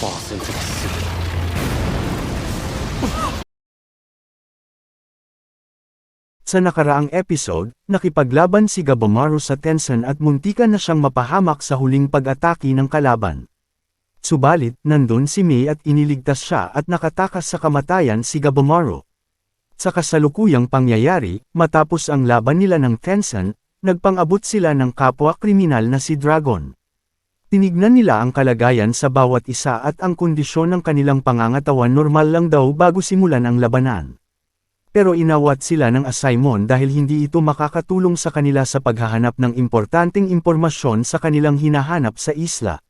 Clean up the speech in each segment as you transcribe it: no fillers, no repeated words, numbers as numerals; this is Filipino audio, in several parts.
falls into the sea. Sa nakaraang episode, nakipaglaban si Gabomaru sa Tenzin at muntikan na siyang mapahamak sa huling pag-atake ng kalaban. Subalit, nandun si Mei at iniligtas siya at nakatakas sa kamatayan si Gabomaru. Sa kasalukuyang pangyayari, matapos ang laban nila ng Tenzin, nagpang-abot sila ng kapwa-kriminal na si Dragon. Tinignan nila ang kalagayan sa bawat isa at ang kondisyon ng kanilang pangangatawan normal lang daw bago simulan ang labanan. Pero inawat sila ng Asaemon dahil hindi ito makakatulong sa kanila sa paghahanap ng importanteng impormasyon sa kanilang hinahanap sa isla.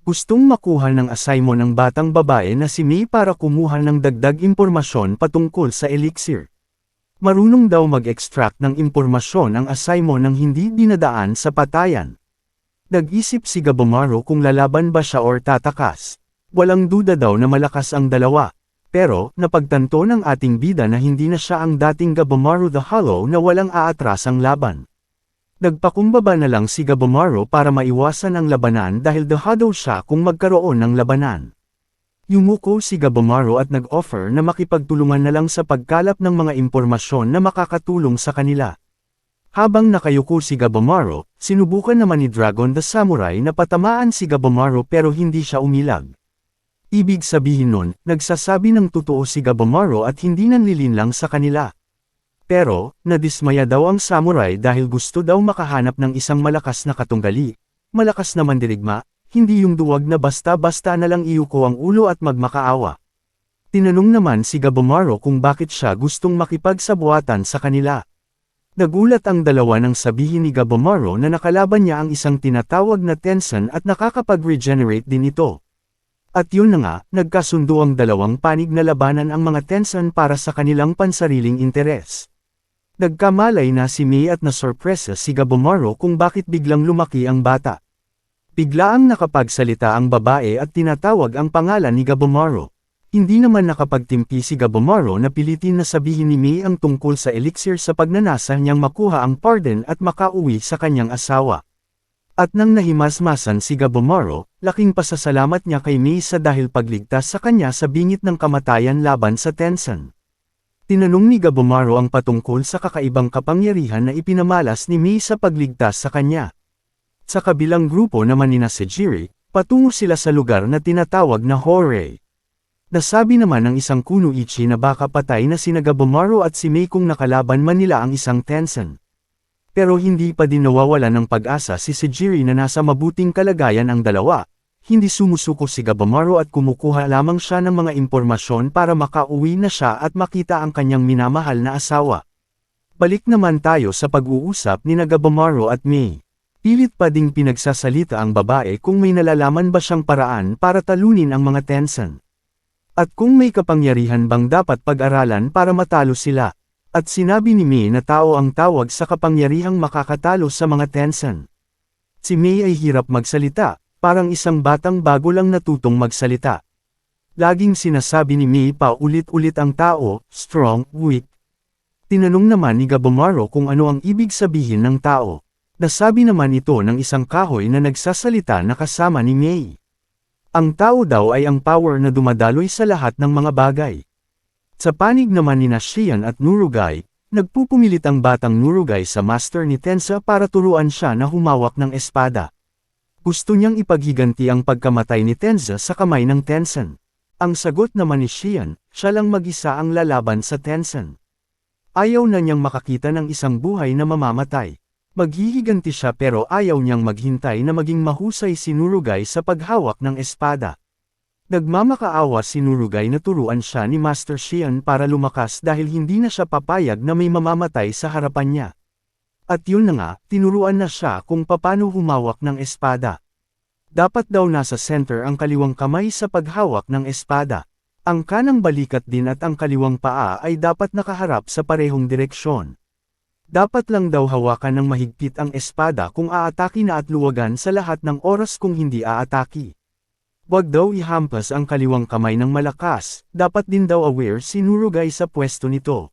Gustong makuha ng Asaemon ang batang babae na si Mei para kumuha ng dagdag impormasyon patungkol sa elixir. Marunong daw mag-extract ng impormasyon ang Asaemon nang hindi dinadaan sa patayan. Nag-isip si Gabomaru kung lalaban ba siya or tatakas. Walang duda daw na malakas ang dalawa. Pero, napagtanto ng ating bida na hindi na siya ang dating Gabomaru the Hollow na walang aatrasang laban. Nagpakumbaba na lang si Gabomaru para maiwasan ang labanan dahil dehado siya kung magkaroon ng labanan. Yumuko si Gabomaru at nag-offer na makipagtulungan na lang sa pagkalap ng mga impormasyon na makakatulong sa kanila. Habang nakayuko si Gabomaru, sinubukan naman ni Dragon the Samurai na patamaan si Gabomaru pero hindi siya umilag. Ibig sabihin nun, nagsasabi ng totoo si Gabomaru at hindi nanlilinlang sa kanila. Pero, nadismaya daw ang samurai dahil gusto daw makahanap ng isang malakas na katunggali, malakas na mandirigma, hindi yung duwag na basta-basta na lang iyuko ang ulo at magmakaawa. Tinanong naman si Gabomaru kung bakit siya gustong makipagsabuatan sa kanila. Nagulat ang dalawa nang sabihin ni Gabomaru na nakalaban niya ang isang tinatawag na Tenzin at nakakapag-regenerate din ito. At yun na nga, nagkasundo ang dalawang panig na labanan ang mga Tenzin para sa kanilang pansariling interes. Nagkamalay na si Mei at nasorpresa si Gabomaru kung bakit biglang lumaki ang bata. Biglaang nakapagsalita ang babae at tinatawag ang pangalan ni Gabomaru. Hindi naman nakapagtimpi si Gabomaru na pilitin na sabihin ni Mei ang tungkol sa elixir sa pagnanasa niyang makuha ang pardon at makauwi sa kanyang asawa. At nang nahimasmasan si Gabomaru, laking pasasalamat niya kay Mei sa dahil pagligtas sa kanya sa bingit ng kamatayan laban sa Tenzin. Tinanong ni Gabomaru ang patungkol sa kakaibang kapangyarihan na ipinamalas ni Mei sa pagligtas sa kanya. Sa kabilang grupo naman ni Sejiri, patungo sila sa lugar na tinatawag na Horei. Nasabi naman ng isang kunoichi na baka patay na sina Gabomaru at si Mei kung nakalaban man nila ang isang Tenzin. Pero hindi pa din nawawala ng pag-asa si Sejiri na nasa mabuting kalagayan ang dalawa, hindi sumusuko si Gabomaru at kumukuha lamang siya ng mga impormasyon para makauwi na siya at makita ang kanyang minamahal na asawa. Balik naman tayo sa pag-uusap ni Gabomaru at Mei. Pilit pa ding pinagsasalita ang babae kung may nalalaman ba siyang paraan para talunin ang mga Tenzin. At kung may kapangyarihan bang dapat pag-aralan para matalo sila. At sinabi ni Mei na tao ang tawag sa kapangyarihang makakatalo sa mga Tenzin. Si Mei ay hirap magsalita, parang isang batang bago lang natutong magsalita. Laging sinasabi ni Mei pa ulit-ulit ang tao, strong, weak. Tinanong naman ni Gabomaru kung ano ang ibig sabihin ng tao. Nasabi naman ito ng isang kahoy na nagsasalita na kasama ni Mei. Ang tao daw ay ang power na dumadaloy sa lahat ng mga bagay. Sa panig naman ni Shion at Nurugai, nagpupumilit ang batang Nurugai sa master ni Tensa para turuan siya na humawak ng espada. Gusto niyang ipaghiganti ang pagkamatay ni Tensa sa kamay ng Tenzin. Ang sagot naman ni Shion, siya lang mag-isa ang lalaban sa Tenzin. Ayaw na niyang makakita ng isang buhay na mamamatay. Maghihiganti siya pero ayaw niyang maghintay na maging mahusay si Nurugai sa paghawak ng espada. Nagmamakaawa si Nurugai na turuan siya ni Master Shion para lumakas dahil hindi na siya papayag na may mamamatay sa harapan niya. At yun na nga, tinuruan na siya kung paano humawak ng espada. Dapat daw nasa center ang kaliwang kamay sa paghawak ng espada. Ang kanang balikat din at ang kaliwang paa ay dapat nakaharap sa parehong direksyon. Dapat lang daw hawakan ng mahigpit ang espada kung aataki na at luwagan sa lahat ng oras kung hindi aataki. Wag daw ihampas ang kaliwang kamay ng malakas, dapat din daw aware si Nurugai sa pwesto nito.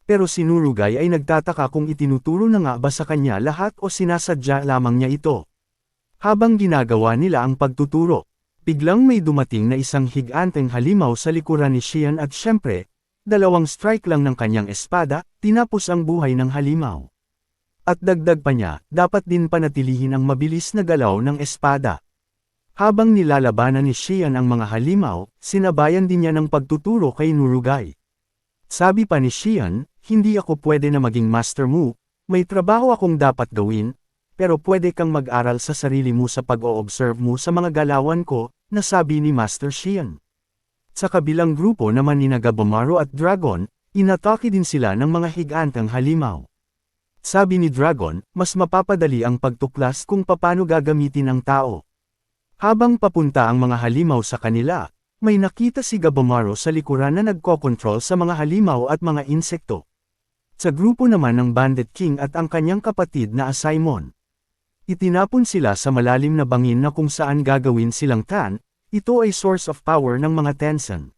Pero si Nurugai ay nagtataka kung itinuturo na nga ba sa kanya lahat o sinasadya lamang niya ito. Habang ginagawa nila ang pagtuturo, Biglang may dumating na isang higanteng halimaw sa likuran ni Xian at syempre, 2 strike lang ng kanyang espada, tinapos ang buhay ng halimaw. At dagdag pa niya, dapat din panatilihin ang mabilis na galaw ng espada. Habang nilalabanan ni Xian ang mga halimaw, sinabayan din niya ng pagtuturo kay Nurugay. Sabi pa ni Xian, hindi ako pwede na maging master mo, may trabaho akong dapat gawin, pero pwede kang mag-aral sa sarili mo sa pag-o-observe mo sa mga galawan ko, nasabi ni Master Xian. Sa kabilang grupo naman ni Gabomaru at Dragon, inatake din sila ng mga higanteng halimaw. Sabi ni Dragon, mas mapapadali ang pagtuklas kung paano gagamitin ang tao. Habang papunta ang mga halimaw sa kanila, may nakita si Gabomaru sa likuran na nagkokontrol sa mga halimaw at mga insekto. Sa grupo naman ng Bandit King at ang kanyang kapatid na Asaimon. Itinapon sila sa malalim na bangin na kung saan gagawin silang tan, ito ay source of power ng mga Tensen.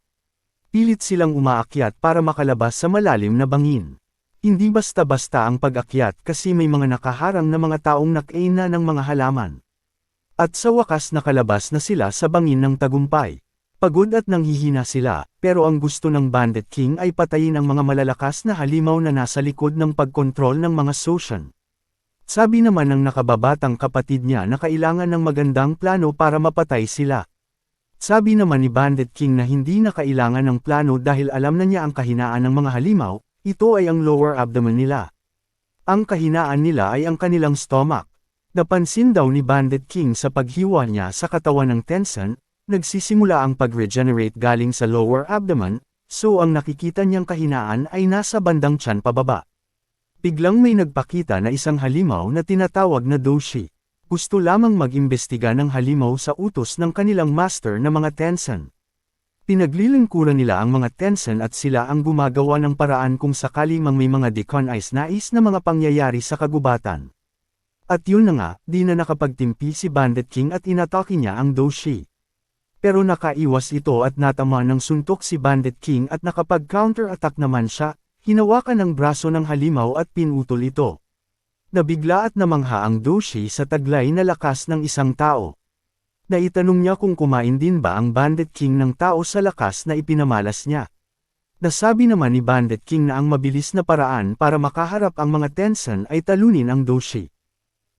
Pilit silang umaakyat para makalabas sa malalim na bangin. Hindi basta-basta ang pag-akyat kasi may mga nakaharang na mga taong nakaina ng mga halaman. At sa wakas nakalabas na sila sa bangin ng tagumpay. Pagod at nanghihina sila, pero ang gusto ng Bandit King ay patayin ang mga malalakas na halimaw na nasa likod ng pagkontrol ng mga Soshan. Sabi naman ng nakababatang kapatid niya na kailangan ng magandang plano para mapatay sila. Sabi naman ni Bandit King na hindi na kailangan ng plano dahil alam na niya ang kahinaan ng mga halimaw, ito ay ang lower abdomen nila. Ang kahinaan nila ay ang kanilang stomach. Napansin daw ni Bandit King sa paghiwa niya sa katawan ng Tensen, nagsisimula ang pag-regenerate galing sa lower abdomen, so ang nakikita niyang kahinaan ay nasa bandang tiyan pababa. Biglang may nagpakita na isang halimaw na tinatawag na Doshi. Gusto lamang mag-imbestiga ng halimaw sa utos ng kanilang master na mga Tensen. Pinaglilingkuran nila ang mga Tensen at sila ang gumagawa ng paraan kung sakali mang may mga decon-nais na mga pangyayari sa kagubatan. At yun na nga, di na nakapagtimpi si Bandit King at inatake niya ang Doshi. Pero nakaiwas ito at natama ng suntok si Bandit King at nakapag-counter-attack naman siya. Hinawakan ang braso ng halimaw at pinutol ito. Nabigla at namangha ang Doshi sa taglay na lakas ng isang tao. Naitanong niya kung kumain din ba ang Bandit King ng tao sa lakas na ipinamalas niya. Nasabi naman ni Bandit King na ang mabilis na paraan para makaharap ang mga Tensen ay talunin ang Doshi.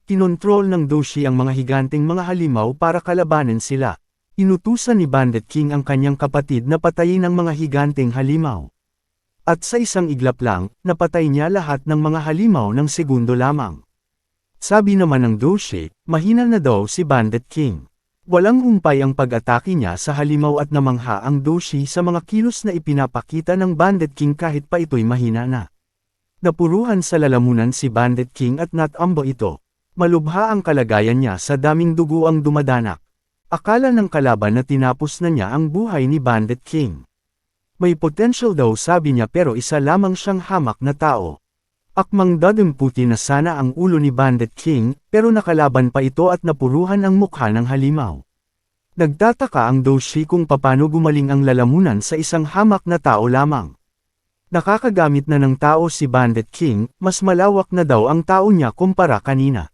Kinontrol ng Doshi ang mga higanteng mga halimaw para kalabanin sila. Inutusan ni Bandit King ang kanyang kapatid na patayin ang mga higanteng halimaw. At sa isang iglap lang, napatay niya lahat ng mga halimaw ng segundo lamang. Sabi naman ng Doshi, mahina na daw si Bandit King. Walang humpay ang pag-atake niya sa halimaw at namangha ang Doshi sa mga kilos na ipinapakita ng Bandit King kahit pa ito'y mahina na. Napuruhan sa lalamunan si Bandit King at natambo ito. Malubha ang kalagayan niya sa daming dugo ang dumadanak. Akala ng kalaban na tinapos na niya ang buhay ni Bandit King. May potential daw sabi niya pero isa lamang siyang hamak na tao. Akmang dadamputi na sana ang ulo ni Bandit King, pero nakalaban pa ito at napuruhan ang mukha ng halimaw. Nagtataka ang Doshi kung paano gumaling ang lalamunan sa isang hamak na tao lamang. Nakakagamit na ng tao si Bandit King, mas malawak na daw ang tao niya kumpara kanina.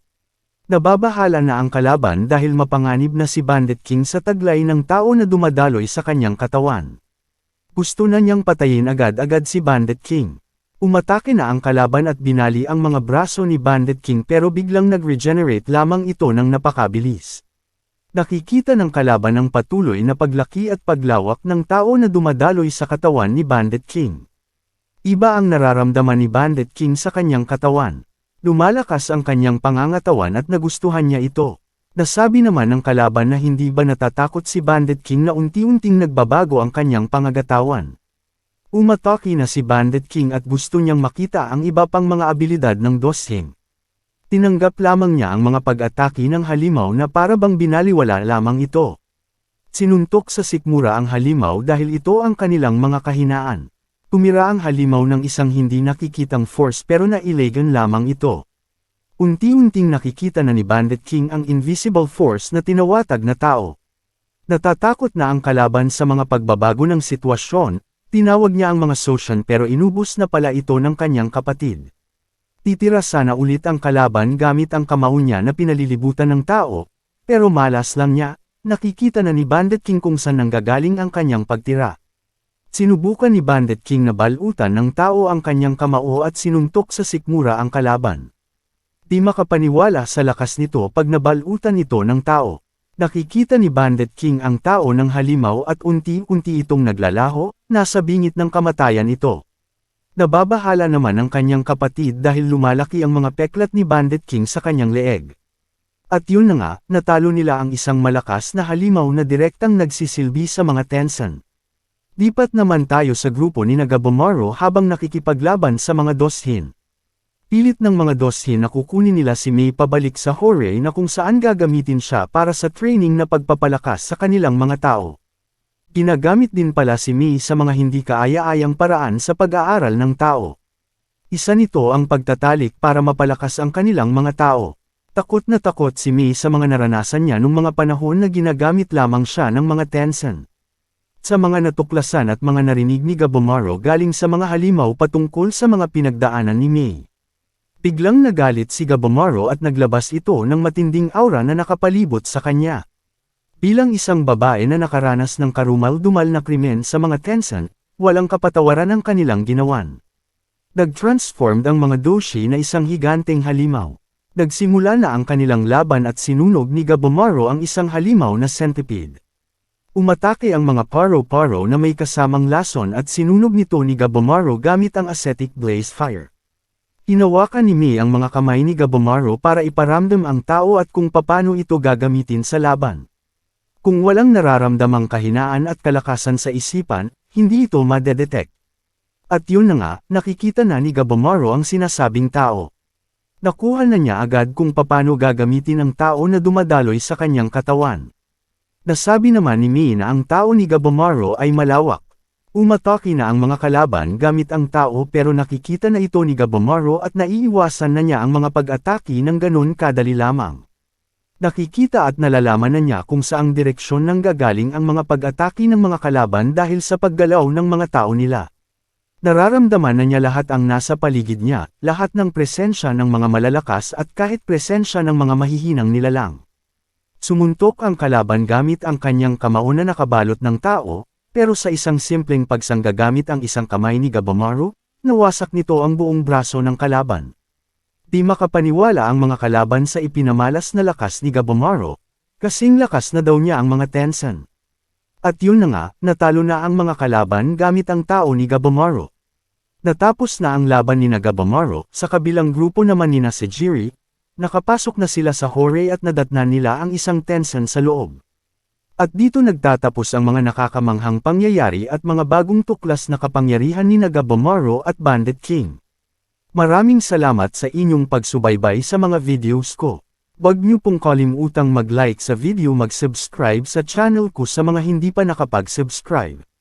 Nababahala na ang kalaban dahil mapanganib na si Bandit King sa taglay ng tao na dumadaloy sa kanyang katawan. Gusto na niyang patayin agad-agad si Bandit King. Umatake na ang kalaban at binali ang mga braso ni Bandit King pero biglang nag-regenerate lamang ito ng napakabilis. Nakikita ng kalaban ang patuloy na paglaki at paglawak ng tao na dumadaloy sa katawan ni Bandit King. Iba ang nararamdaman ni Bandit King sa kanyang katawan. Lumalakas ang kanyang pangangatawan at nagustuhan niya ito. Nasabi naman ng kalaban na hindi ba natatakot si Bandit King na unti-unting nagbabago ang kanyang pangagatawan. Umatake na si Bandit King at gusto niyang makita ang iba pang mga abilidad ng Doshing. Tinanggap lamang niya ang mga pag-atake ng halimaw na para bang binaliwala lamang ito. Sinuntok sa sikmura ang halimaw dahil ito ang kanilang mga kahinaan. Tumira ang halimaw ng isang hindi nakikitang force pero nailagan lamang ito. Unti-unting nakikita na ni Bandit King ang invisible force na tinawatag na tao. Natatakot na ang kalaban sa mga pagbabago ng sitwasyon, tinawag niya ang mga Soshan pero inubos na pala ito ng kanyang kapatid. Titira sana ulit ang kalaban gamit ang kamao niya na pinalilibutan ng tao, pero malas lang niya, nakikita na ni Bandit King kung saan nanggagaling ang kanyang pagtira. Sinubukan ni Bandit King na balutan ng tao ang kanyang kamao at sinuntok sa sikmura ang kalaban. Di makapaniwala sa lakas nito pag nabalutan ito ng tao. Nakikita ni Bandit King ang tao ng halimaw at unti-unti itong naglalaho, nasa bingit ng kamatayan ito. Nababahala naman ang kanyang kapatid dahil lumalaki ang mga peklat ni Bandit King sa kanyang leeg. At yun na nga, natalo nila ang isang malakas na halimaw na direktang nagsisilbi sa mga Tensen. Lipat naman tayo sa grupo ni Gabomaru habang nakikipaglaban sa mga Doshin. Pilit ng mga Doshin na kukunin nila si Mei pabalik sa Horei na kung saan gagamitin siya para sa training na pagpapalakas sa kanilang mga tao. Ginagamit din pala si Mei sa mga hindi kaaya-ayang paraan sa pag-aaral ng tao. Isa nito ang pagtatalik para mapalakas ang kanilang mga tao. Takot na takot si Mei sa mga naranasan niya nung mga panahon na ginagamit lamang siya ng mga Tensen. Sa mga natuklasan at mga narinig ni Gabomaru galing sa mga halimaw patungkol sa mga pinagdaanan ni Mei. Biglang nagalit si Gabomaru at naglabas ito ng matinding aura na nakapalibot sa kanya. Bilang isang babae na nakaranas ng karumal-dumal na krimen sa mga Tensen, walang kapatawaran ang kanilang ginawan. Nag-transformed ang mga Doshi na isang higanteng halimaw. Nagsimula na ang kanilang laban at sinunog ni Gabomaru ang isang halimaw na centipede. Umatake ang mga paro-paro na may kasamang lason at sinunog nito ni Gabomaru gamit ang ascetic blaze fire. Hinawakan ni Mei ang mga kamay ni Gabomaru para iparamdam ang tao at kung paano ito gagamitin sa laban. Kung walang nararamdamang kahinaan at kalakasan sa isipan, hindi ito madedetect. At yun na nga, nakikita na ni Gabomaru ang sinasabing tao. Nakuha na niya agad kung paano gagamitin ang tao na dumadaloy sa kanyang katawan. Nasabi naman ni Mei na ang tao ni Gabomaru ay malawak. Umatake na ang mga kalaban gamit ang tao pero nakikita na ito ni Gabomaru at naiiwasan na niya ang mga pag-atake ng ganun kadali lamang. Nakikita at nalalaman na niya kung saang direksyon nang gagaling ang mga pag-atake ng mga kalaban dahil sa paggalaw ng mga tao nila. Nararamdaman na niya lahat ang nasa paligid niya, lahat ng presensya ng mga malalakas at kahit presensya ng mga mahihinang nilalang. Sumuntok ang kalaban gamit ang kanyang kamao na nakabalot ng tao, pero sa isang simpleng pagsanggagamit ang isang kamay ni Gabomaru, nawasak nito ang buong braso ng kalaban. Di makapaniwala ang mga kalaban sa ipinamalas na lakas ni Gabomaru, kasing lakas na daw niya ang mga Tensen. At yun na nga, natalo na ang mga kalaban gamit ang tao ni Gabomaru. Natapos na ang laban ni Gabomaru, sa kabilang grupo naman ni Sejiri, nakapasok na sila sa Horei at nadatnan nila ang isang Tensen sa loob. At dito nagtatapos ang mga nakakamanghang pangyayari at mga bagong tuklas na kapangyarihan ni Gabomaru at Bandit King. Maraming salamat sa inyong pagsubaybay sa mga videos ko. Huwag niyo pong kalimutang mag-like sa video, mag-subscribe sa channel ko sa mga hindi pa nakapag-subscribe.